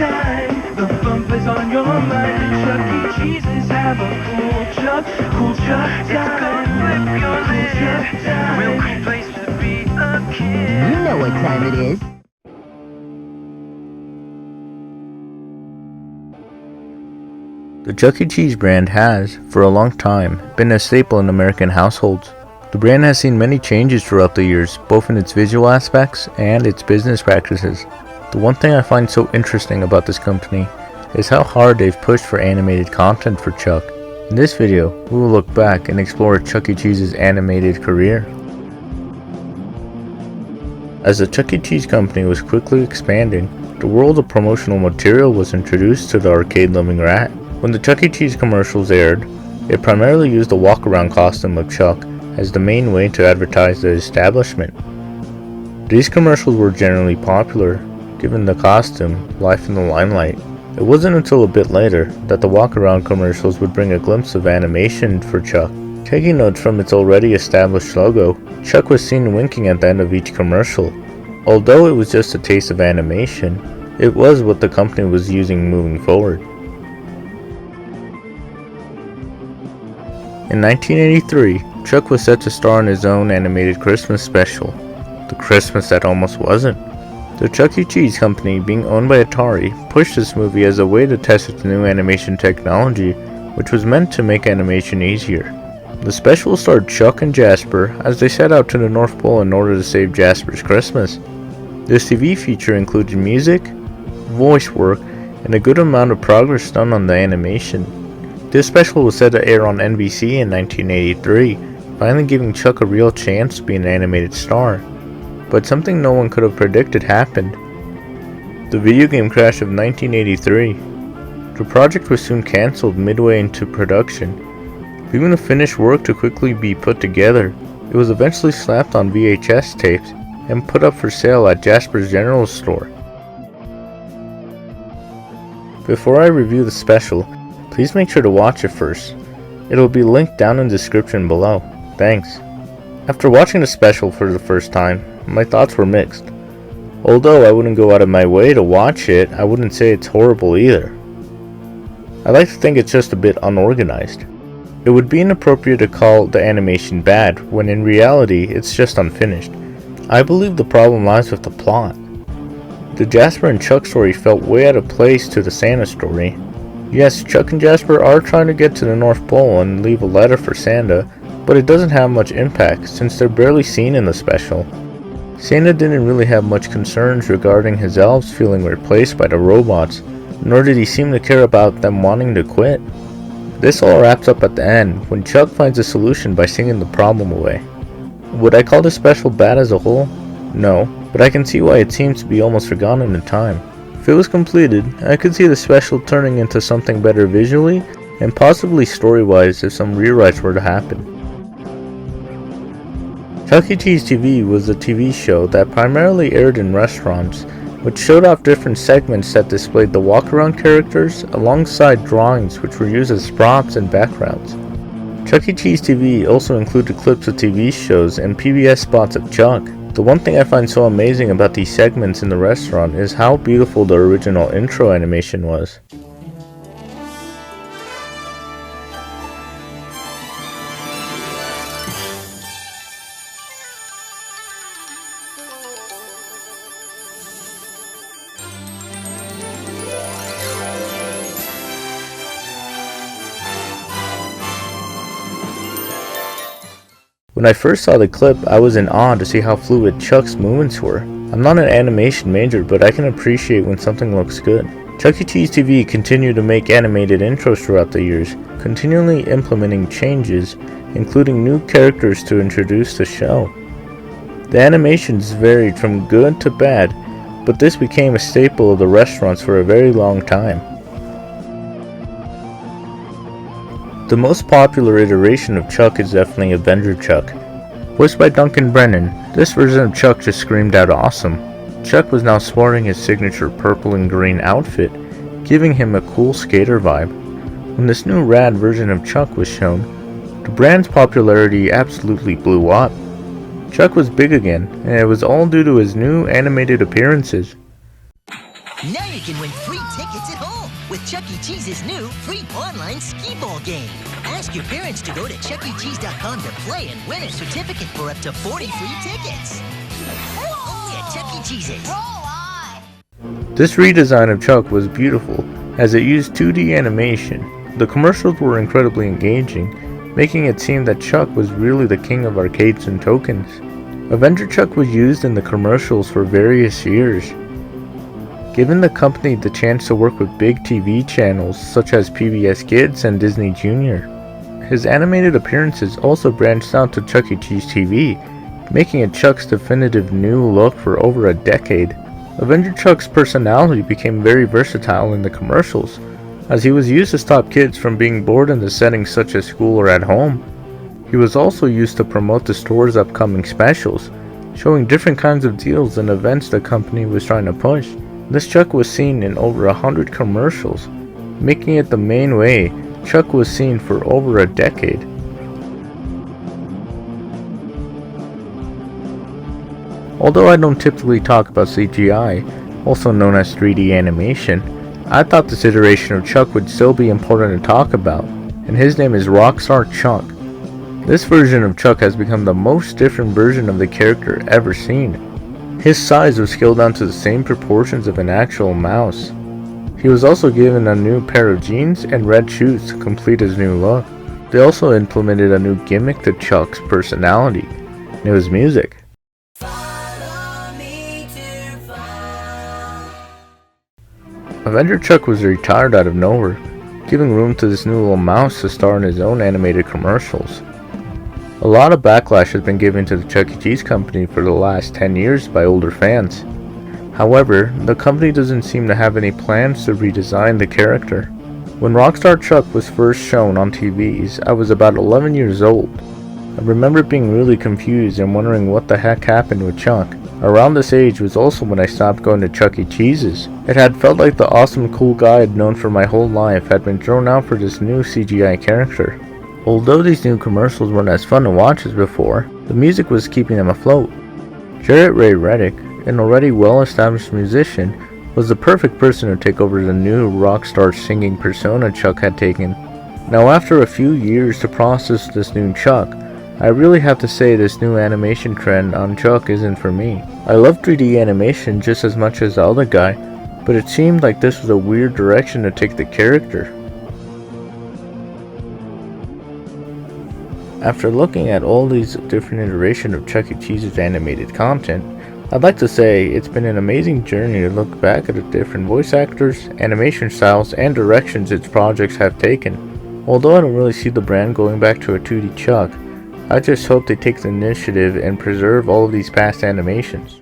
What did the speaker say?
time. The bumpers on your mind. Chuck E. Cheese's have a cool Chuck time. Flip your lid. A real cool place to be a kid. You know what time it is. The Chuck E. Cheese brand has, for a long time, been a staple in American households. The brand has seen many changes throughout the years, both in its visual aspects and its business practices. The one thing I find so interesting about this company is how hard they've pushed for animated content for Chuck. In this video, we will look back and explore Chuck E. Cheese's animated career. As the Chuck E. Cheese company was quickly expanding, the world of promotional material was introduced to the arcade-loving rat. When the Chuck E. Cheese commercials aired, it primarily used the walk-around costume of Chuck as the main way to advertise the establishment. These commercials were generally popular, given the costume, life in the limelight. It wasn't until a bit later that the walk-around commercials would bring a glimpse of animation for Chuck. Taking notes from its already established logo, Chuck was seen winking at the end of each commercial. Although it was just a taste of animation, it was what the company was using moving forward. In 1983, Chuck was set to star in his own animated Christmas special, The Christmas That Almost Wasn't. The Chuck E. Cheese company, being owned by Atari, pushed this movie as a way to test its new animation technology, which was meant to make animation easier. The special starred Chuck and Jasper as they set out to the North Pole in order to save Jasper's Christmas. This TV feature included music, voice work, and a good amount of progress done on the animation. This special was set to air on NBC in 1983, finally giving Chuck a real chance to be an animated star. But something no one could have predicted happened. The video game crash of 1983. The project was soon cancelled midway into production. Leaving the finished work to quickly be put together, it was eventually slapped on VHS tapes and put up for sale at Jasper's General Store. Before I review the special, please make sure to watch it first. It will be linked down in the description below. Thanks. After watching the special for the first time, my thoughts were mixed. Although I wouldn't go out of my way to watch it, I wouldn't say it's horrible either. I like to think it's just a bit unorganized. It would be inappropriate to call the animation bad, when in reality it's just unfinished. I believe the problem lies with the plot. The Jasper and Chuck story felt way out of place to the Santa story. Yes, Chuck and Jasper are trying to get to the North Pole and leave a letter for Santa, but it doesn't have much impact since they're barely seen in the special. Santa didn't really have much concerns regarding his elves feeling replaced by the robots, nor did he seem to care about them wanting to quit. This all wraps up at the end when Chuck finds a solution by singing the problem away. Would I call this special bad as a whole? No, but I can see why it seems to be almost forgotten in time. If it was completed, I could see the special turning into something better visually and possibly story-wise if some rewrites were to happen. Chuck E. Cheese TV was a TV show that primarily aired in restaurants, which showed off different segments that displayed the walk-around characters alongside drawings which were used as props and backgrounds. Chuck E. Cheese TV also included clips of TV shows and PBS spots of Chuck. The one thing I find so amazing about these segments in the restaurant is how beautiful the original intro animation was. When I first saw the clip, I was in awe to see how fluid Chuck's movements were. I'm not an animation major, but I can appreciate when something looks good. Chuck E. Cheese TV continued to make animated intros throughout the years, continually implementing changes, including new characters to introduce the show. The animations varied from good to bad, but this became a staple of the restaurants for a very long time. The most popular iteration of Chuck is definitely Avengers Chuck. Voiced by Duncan Brennan, this version of Chuck just screamed out awesome. Chuck was now sporting his signature purple and green outfit, giving him a cool skater vibe. When this new rad version of Chuck was shown, the brand's popularity absolutely blew up. Chuck was big again, and it was all due to his new animated appearances. Now you can win free tickets at home with Chuck E. Cheese's new free online skee ball game. Ask your parents to go to chuckecheese.com to play and win a certificate for up to 40 free tickets. Only at Chuck E. Cheese's. This redesign of Chuck was beautiful as it used 2D animation. The commercials were incredibly engaging, making it seem that Chuck was really the king of arcades and tokens. Avengers Chuck was used in the commercials for various years, giving the company the chance to work with big TV channels such as PBS Kids and Disney Junior. His animated appearances also branched out to Chuck E. Cheese TV, making it Chuck's definitive new look for over a decade. Avengers Chuck's personality became very versatile in the commercials, as he was used to stop kids from being bored in the settings such as school or at home. He was also used to promote the store's upcoming specials, showing different kinds of deals and events the company was trying to push. This Chuck was seen in over 100 commercials, making it the main way Chuck was seen for over a decade. Although I don't typically talk about CGI, also known as 3D animation, I thought this iteration of Chuck would still be important to talk about, and his name is Rockstar Chuck. This version of Chuck has become the most different version of the character ever seen. His size was scaled down to the same proportions of an actual mouse. He was also given a new pair of jeans and red shoes to complete his new look. They also implemented a new gimmick to Chuck's personality, and it was music. Avengers Chuck was retired out of nowhere, giving room to this new little mouse to star in his own animated commercials. A lot of backlash has been given to the Chuck E. Cheese company for the last 10 years by older fans. However, the company doesn't seem to have any plans to redesign the character. When Rockstar Chuck was first shown on TVs, I was about 11 years old. I remember being really confused and wondering what the heck happened with Chuck. Around this age was also when I stopped going to Chuck E. Cheese's. It had felt like the awesome cool guy I'd known for my whole life had been thrown out for this new CGI character. Although these new commercials weren't as fun to watch as before, the music was keeping them afloat. Jarrett Ray Reddick, an already well-established musician, was the perfect person to take over the new rockstar singing persona Chuck had taken. Now after a few years to process this new Chuck, I really have to say this new animation trend on Chuck isn't for me. I love 3D animation just as much as the other guy, but it seemed like this was a weird direction to take the character. After looking at all these different iterations of Chuck E. Cheese's animated content, I'd like to say it's been an amazing journey to look back at the different voice actors, animation styles, and directions its projects have taken. Although I don't really see the brand going back to a 2D Chuck, I just hope they take the initiative and preserve all of these past animations.